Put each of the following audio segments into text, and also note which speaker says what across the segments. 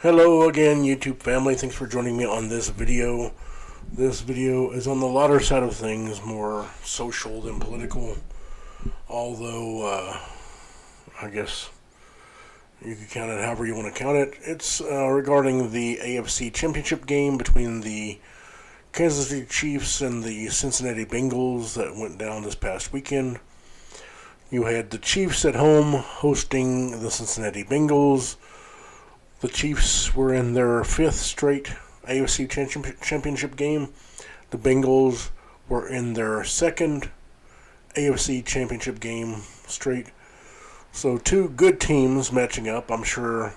Speaker 1: Hello again, YouTube family. Thanks for joining me on this video. This video is on the lighter side of things, more social than political. Although, I guess you can count it however you want to count it. It's regarding the AFC Championship game between the Kansas City Chiefs and the Cincinnati Bengals that went down this past weekend. You had the Chiefs at home hosting the Cincinnati Bengals. The Chiefs were in their fifth straight AFC Championship game. The Bengals were in their second AFC Championship game straight. So two good teams matching up. I'm sure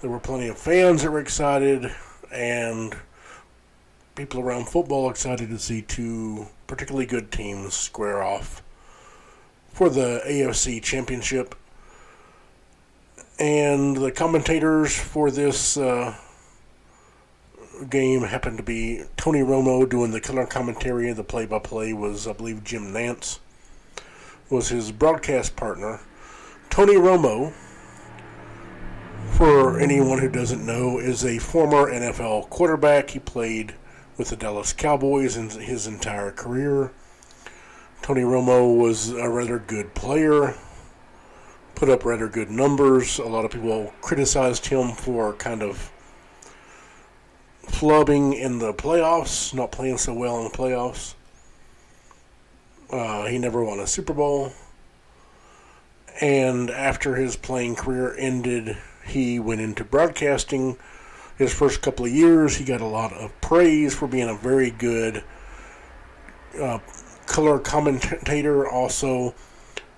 Speaker 1: there were plenty of fans that were excited and people around football excited to see two particularly good teams square off for the AFC Championship. And the commentators for this game happened to be Tony Romo doing the color commentary. The play-by-play was, I believe, Jim Nantz was his broadcast partner. Tony Romo, for anyone who doesn't know, is a former NFL quarterback. He played with the Dallas Cowboys in his entire career. Tony Romo was a rather good player, put up rather good numbers. A lot of people criticized him for kind of flubbing in the playoffs, not playing so well in the playoffs. He never won a Super Bowl. And after his playing career ended, he went into broadcasting. His first couple of years, he got a lot of praise for being a very good color commentator. Also,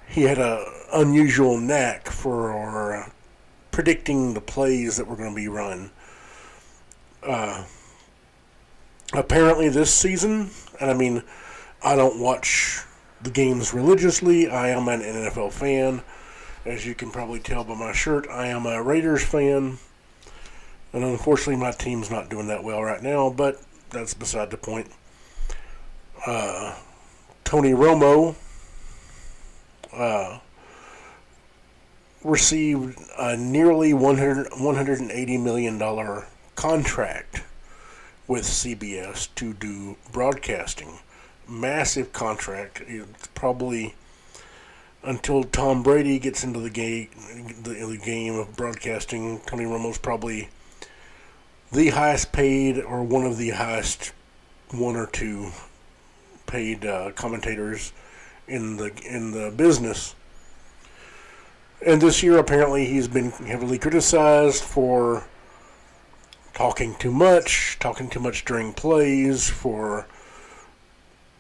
Speaker 1: he had an unusual knack for predicting the plays that were going to be run. Apparently this season, and I mean, I don't watch the games religiously. I am an NFL fan. As you can probably tell by my shirt, I am a Raiders fan. And unfortunately, my team's not doing that well right now, but that's beside the point. Tony Romo received a nearly $180 million contract with CBS to do broadcasting. Massive contract. It's probably, until Tom Brady gets into the game of broadcasting, Tony Romo's probably the highest paid, or one of the highest, one or two paid commentators in the business. And this year, apparently, he's been heavily criticized for talking too much during plays. One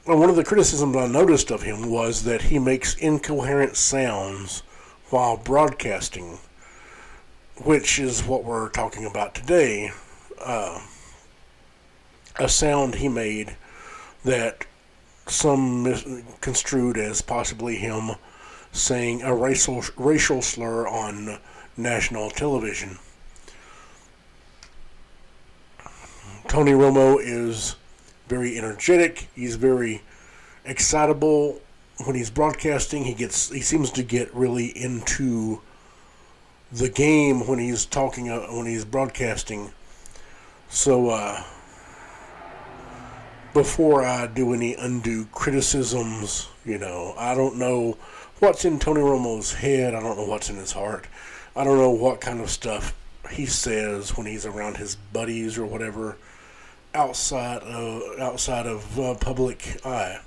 Speaker 1: of the criticisms I noticed of him was that he makes incoherent sounds while broadcasting, which is what we're talking about today. A sound he made that some construed as possibly him saying a racial slur on national television. Tony Romo is very energetic. He's very excitable when he's broadcasting. He seems to get really into the game when he's talking, when he's broadcasting. So before I do any undue criticisms, I don't know what's in Tony Romo's head. I don't know what's in his heart. I don't know what kind of stuff he says when he's around his buddies or whatever outside of public eye.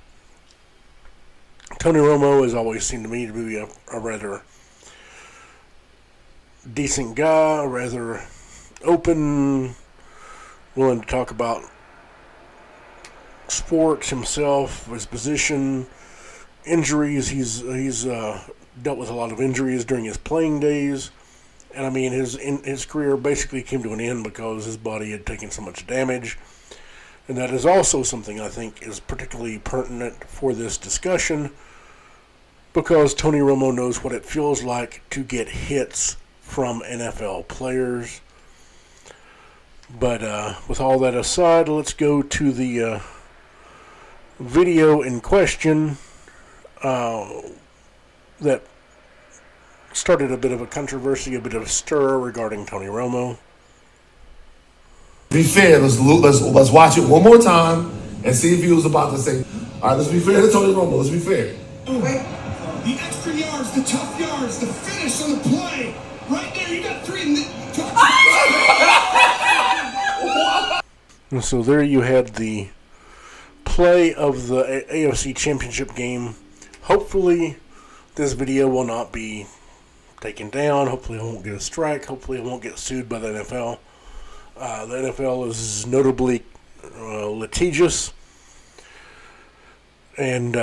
Speaker 1: Tony Romo has always seemed to me to be a rather decent guy, rather open, willing to talk about sports himself, his position, injuries. He's dealt with a lot of injuries during his playing days, and I mean his career basically came to an end because his body had taken so much damage. And that is also something I think is particularly pertinent for this discussion, because Tony Romo knows what it feels like to get hits from NFL players. But with all that aside, let's go to the video in question that started a bit of a controversy, a bit of a stir regarding Tony Romo.
Speaker 2: Be fair. Let's watch it one more time and see if he was about to say. All right, let's be fair to Tony Romo. Let's be fair.
Speaker 3: Oh, wait. The extra yards, the tough yards, the finish on the play. Right there, you got 3.
Speaker 1: And so there you had the play of the AFC Championship game. Hopefully, this video will not be taken down. Hopefully, I won't get a strike. Hopefully, I won't get sued by the NFL. The NFL is notably litigious, and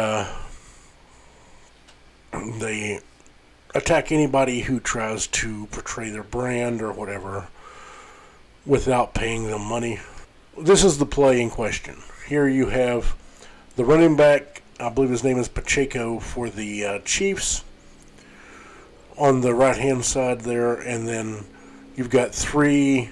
Speaker 1: they attack anybody who tries to portray their brand or whatever without paying them money. This is the play in question. Here you have the running back, I believe his name is Pacheco, for the Chiefs on the right-hand side there, and then you've got 3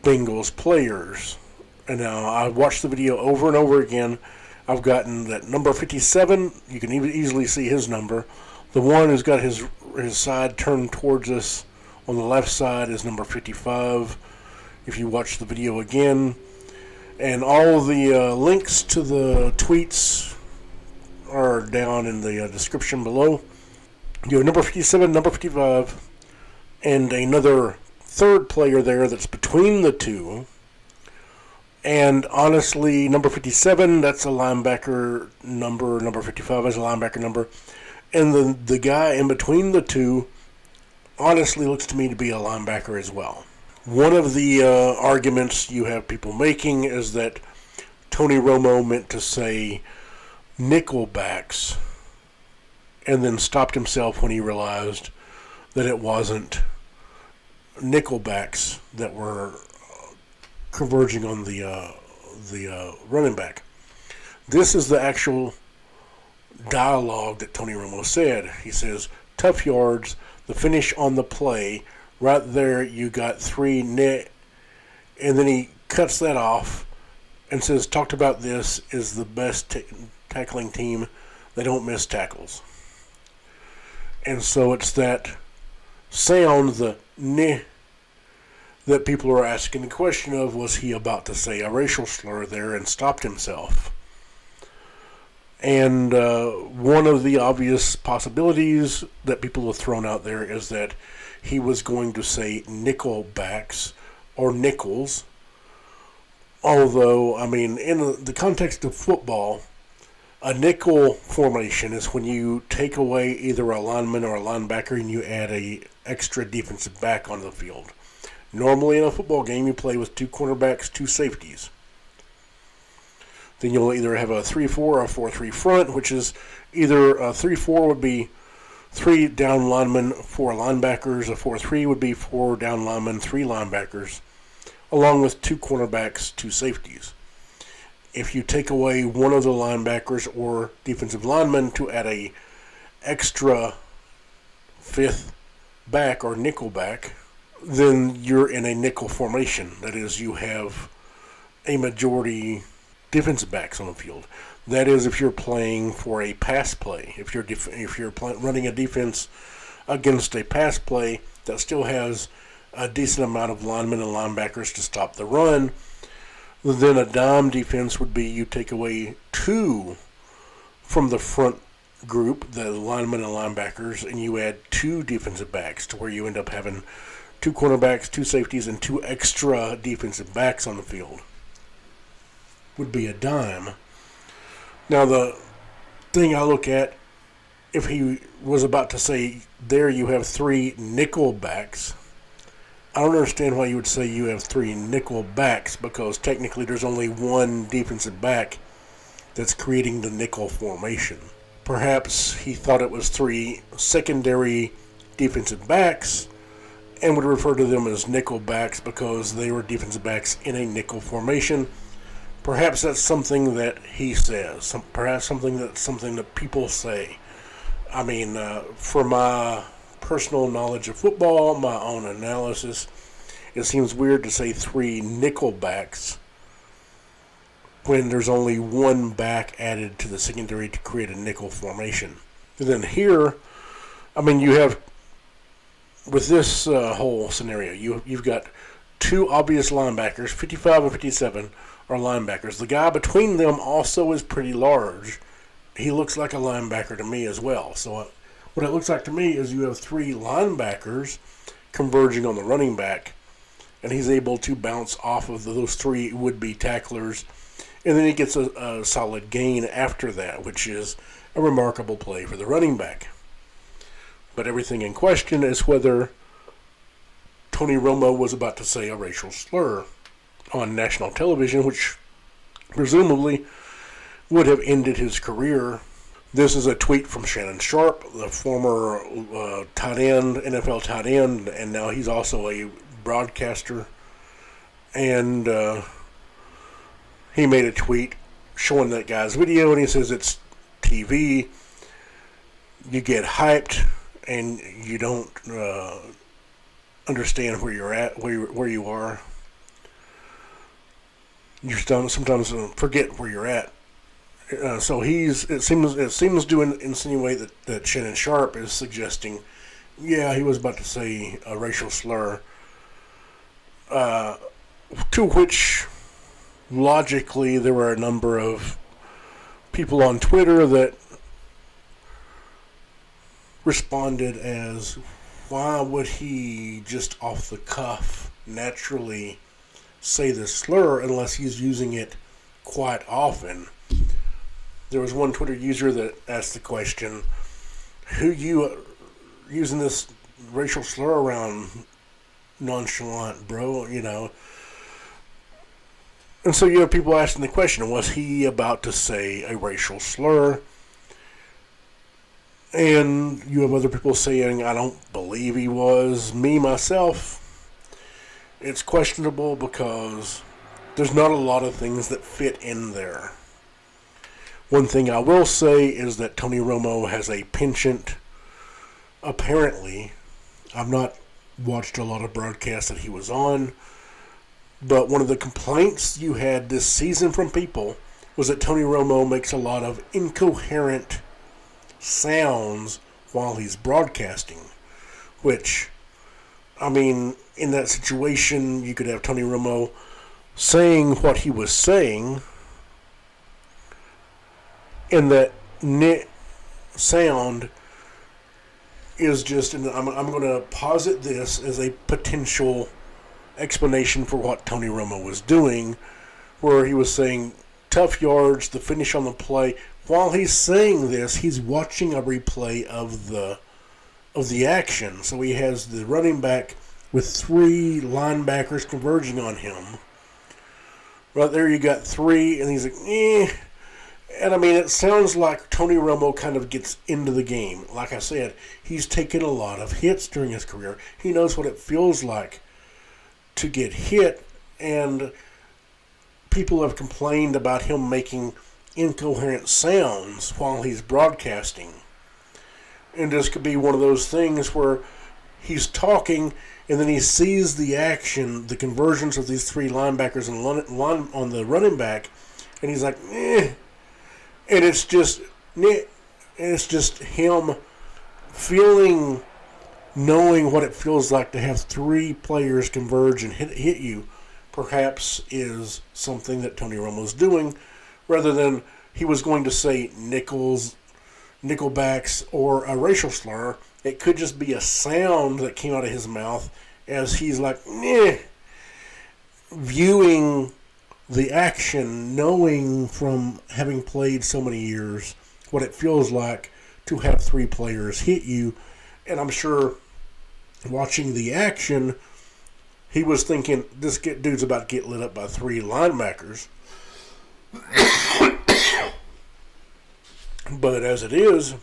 Speaker 1: Bengals players. And now I watched the video over and over again. I've gotten that number 57, you can easily see his number. The one who's got his side turned towards us on the left side is number 55. If you watch the video again, and all the links to the tweets are down in the description below. You have number 57, number 55, and another third player there that's between the two. And honestly, number 57, that's a linebacker number. Number 55 is a linebacker number. And the guy in between the two honestly looks to me to be a linebacker as well. One of the arguments you have people making is that Tony Romo meant to say nickelbacks and then stopped himself when he realized that it wasn't nickelbacks that were converging on the running back. This is the actual dialogue that Tony Romo said. He says, tough yards, the finish on the play. Right there, you got 3 net, and then he cuts that off and says, talked about this is the best tackling team. They don't miss tackles. And so it's that sound, the neh, that people are asking the question of, was he about to say a racial slur there and stopped himself? And one of the obvious possibilities that people have thrown out there is that he was going to say nickelbacks or nickels. Although, I mean, in the context of football, a nickel formation is when you take away either a lineman or a linebacker and you add a extra defensive back on the field. Normally in a football game, you play with 2 cornerbacks, 2 safeties. Then you'll either have a 3-4 or a 4-3 front, which is either a 3-4 would be 3 down linemen, 4 linebackers. A 4-3 would be 4 down linemen, 3 linebackers, along with 2 cornerbacks, 2 safeties. If you take away one of the linebackers or defensive linemen to add a extra 5th back or nickel back, then you're in a nickel formation. That is, you have a majority defensive backs on the field. That is, if you're playing for a pass play, if you're running a defense against a pass play that still has a decent amount of linemen and linebackers to stop the run, then a dime defense would be you take away 2 from the front group, the linemen and linebackers, and you add 2 defensive backs to where you end up having 2 cornerbacks, 2 safeties, and 2 extra defensive backs on the field. Would be a dime. Now, the thing I look at, if he was about to say, there you have 3 nickel backs, I don't understand why you would say you have 3 nickel backs, because technically there's only 1 defensive back that's creating the nickel formation. Perhaps he thought it was 3 secondary defensive backs and would refer to them as nickel backs because they were defensive backs in a nickel formation. Perhaps that's something that he says. Perhaps something that people say. I mean, for my personal knowledge of football, my own analysis, it seems weird to say 3 nickel backs when there's only 1 back added to the secondary to create a nickel formation. And then here, I mean, you have, with this whole scenario, you've got two obvious linebackers, 55 and 57, are linebackers. The guy between them also is pretty large. He looks like a linebacker to me as well. So what it looks like to me is you have three linebackers converging on the running back, and he's able to bounce off of those three would-be tacklers, and then he gets a solid gain after that, which is a remarkable play for the running back. But everything in question is whether Tony Romo was about to say a racial slur on national television, which presumably would have ended his career. This is a tweet from Shannon Sharp, the former tight end, NFL tight end, and now he's also a broadcaster. And he made a tweet showing that guy's video, and he says it's TV. You get hyped, and you don't understand where you're at, where you are. You sometimes forget where you're at. So it seems to insinuate that Shannon Sharp is suggesting, yeah, he was about to say a racial slur, to which logically there were a number of people on Twitter that responded as, why would he just off the cuff naturally say this slur unless he's using it quite often? There was one Twitter user that asked the question, who you using this racial slur around nonchalant, bro, you know? And so you have people asking the question, was he about to say a racial slur? And you have other people saying, I don't believe he was. Me, myself, it's questionable because there's not a lot of things that fit in there. One thing I will say is that Tony Romo has a penchant, apparently. I've not watched a lot of broadcasts that he was on, but one of the complaints you had this season from people was that Tony Romo makes a lot of incoherent sounds while he's broadcasting, which, I mean, in that situation, you could have Tony Romo saying what he was saying, and that sound is just, and I'm going to posit this as a potential explanation for what Tony Romo was doing, where he was saying tough yards, the finish on the play. While he's saying this, he's watching a replay of the action. So he has the running back with three linebackers converging on him. Right there you got three, and he's like, eh. And I mean, it sounds like Tony Romo kind of gets into the game. Like I said, he's taken a lot of hits during his career. He knows what it feels like to get hit, and people have complained about him making incoherent sounds while he's broadcasting. And this could be one of those things where he's talking, and then he sees the action, the conversions of these three linebackers on the running back, and he's like, eh. And it's just him knowing what it feels like to have three players converge and hit you, perhaps is something that Tony Romo's doing, rather than he was going to say nickelbacks or a racial slur. It could just be a sound that came out of his mouth as he's like, viewing the action, knowing from having played so many years what it feels like to have three players hit you. And I'm sure watching the action, he was thinking, this dude's about to get lit up by three linebackers. But as it is,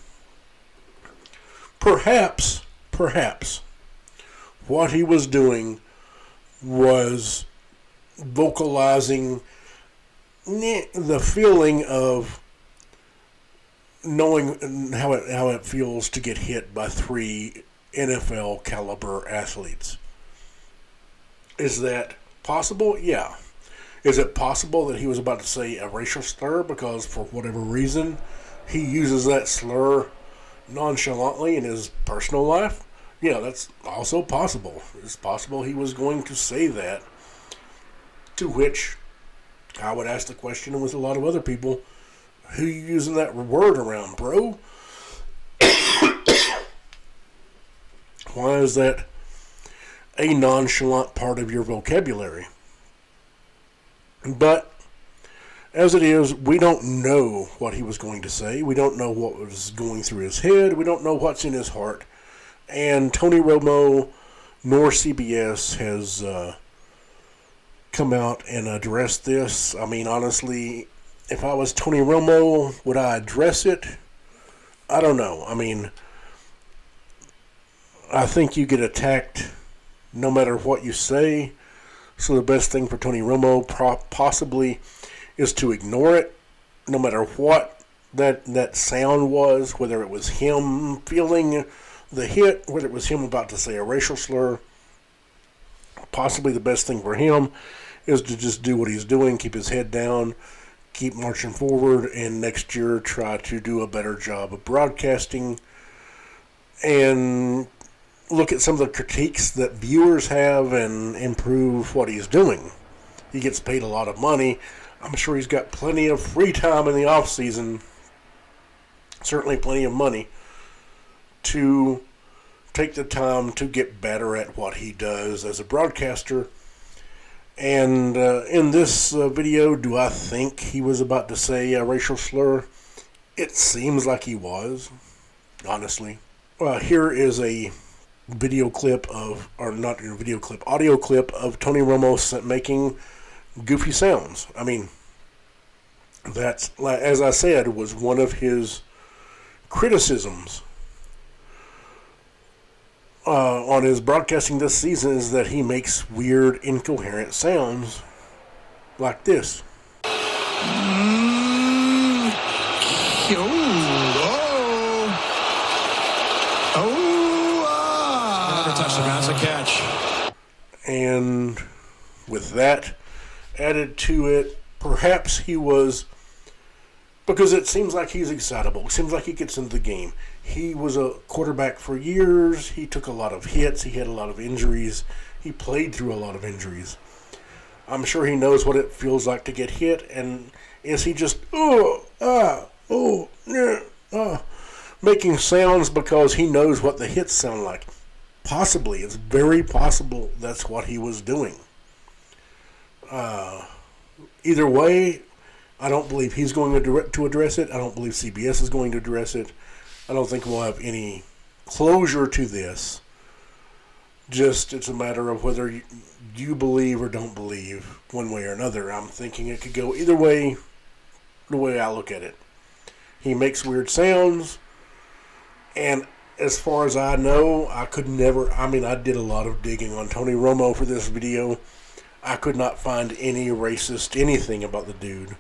Speaker 1: perhaps, what he was doing was vocalizing the feeling of knowing how it feels to get hit by three NFL caliber athletes. Is that possible? Yeah. Is it possible that he was about to say a racial slur because for whatever reason he uses that slur nonchalantly in his personal life? Yeah, that's also possible. It's possible he was going to say that, to which I would ask the question with a lot of other people, who you using that word around, bro? Why is that a nonchalant part of your vocabulary? But as it is, we don't know what he was going to say. We don't know what was going through his head. We don't know what's in his heart. And Tony Romo nor CBS has come out and addressed this. I mean, honestly, if I was Tony Romo, would I address it? I don't know. I mean, I think you get attacked no matter what you say. So the best thing for Tony Romo possibly is to ignore it, no matter what that sound was, whether it was him feeling the hit, whether it was him about to say a racial slur. Possibly the best thing for him is to just do what he's doing, keep his head down, keep marching forward, and next year try to do a better job of broadcasting and look at some of the critiques that viewers have and improve what he's doing. He gets paid a lot of money. I'm sure he's got plenty of free time in the off season, certainly plenty of money, to take the time to get better at what he does as a broadcaster. And in this video, do I think he was about to say a racial slur? It seems like he was, honestly. Here is a video clip of, or not a video clip, audio clip of Tony Romo making goofy sounds. I mean, that's, as I said, was one of his criticisms on his broadcasting this season, is that he makes weird, incoherent sounds like this.
Speaker 4: Never touch the mouse, a catch.
Speaker 1: And with that added to it, perhaps he was, because it seems like he's excitable. It seems like he gets into the game. He was a quarterback for years. He took a lot of hits. He had a lot of injuries. He played through a lot of injuries. I'm sure he knows what it feels like to get hit. And is he just, making sounds because he knows what the hits sound like? Possibly. It's very possible that's what he was doing. Either way, I don't believe he's going to address it. I don't believe CBS is going to address it. I don't think we'll have any closure to this. Just, it's a matter of whether you believe or don't believe one way or another. I'm thinking it could go either way, the way I look at it. He makes weird sounds, and as far as I know, I did a lot of digging on Tony Romo for this video. I could not find any racist anything about the dude.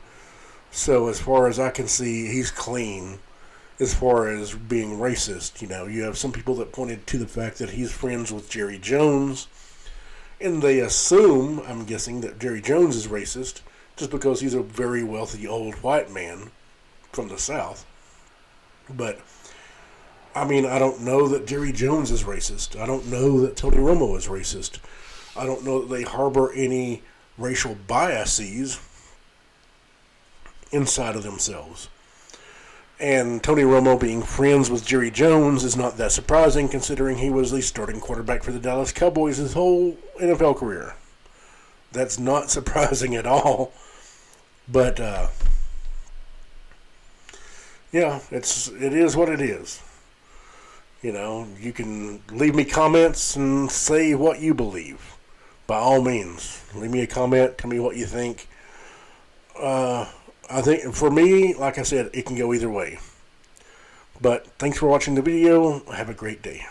Speaker 1: So as far as I can see, he's clean as far as being racist. You know, you have some people that pointed to the fact that he's friends with Jerry Jones, and they assume, I'm guessing, that Jerry Jones is racist just because he's a very wealthy old white man from the South. But I mean, I don't know that Jerry Jones is racist. I don't know that Tony Romo is racist. I don't know that they harbor any racial biases inside of themselves. And Tony Romo being friends with Jerry Jones is not that surprising, considering he was the starting quarterback for the Dallas Cowboys his whole NFL career. That's not surprising at all. But yeah, it is what it is. You know, you can leave me comments and say what you believe. By all means, leave me a comment. Tell me what you think. I think, for me, like I said, it can go either way. But thanks for watching the video. Have a great day.